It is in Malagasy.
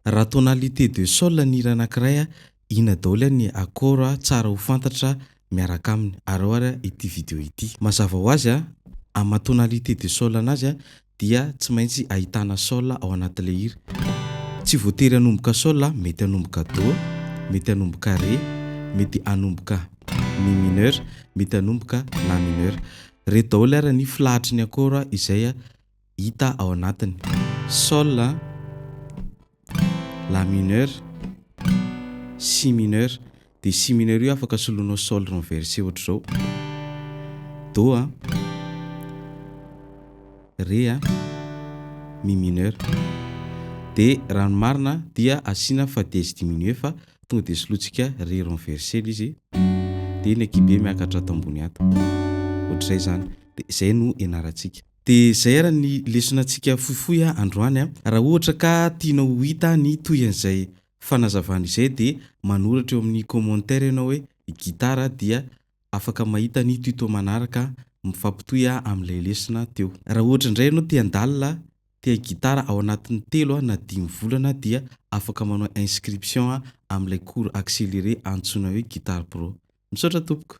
Raha tonalité de sol ny hira anankiray a, ina daholo ny akora tsara ho fantatra miaraka aminy ary ohatra ity video ity. Mazava ho azy a, amin'ny tonalité de sol anazy a dia tsy maintsy ahitana sol ao anatin'ilay hira. Tsy voatery hanomboka sol, mety hanomboka do, mety hanomboka ré, mety hanomboka mi mineur, mety hanomboka la mineur. Reto daholo ary ny filahatry ny akora izay hita ao anatiny: sol, la mineur, si mineur, de si mineur io afaka soloinao sol renversé ohatra zao, do, ré, mi mineur. De raha ny marina dia asiana fa dièse diminué fa tonga de solointsika ré renversé izy de ny akibe miakatra ato ambony ato. Ohatr'izay zany. De zay no ianarantsika. De zay ara ny lesonantsika fohifohy androany. Raha ohatra ka tianao ho hita ny toy an'izay fanazavana izay de manoratra eo amin'ny commentaire ianao hoe gitara dia afaka mahita ny tuto manaraka mifampitohy amin'ilay lesona teo. Raha ohatra indray ianao te handalina, te gitara ao anatin'ny 3 na 5 volana dia afaka manao inscription amin'ilay cours accéléré antsoina hoe Guitare Pro. Misaotra tompoko.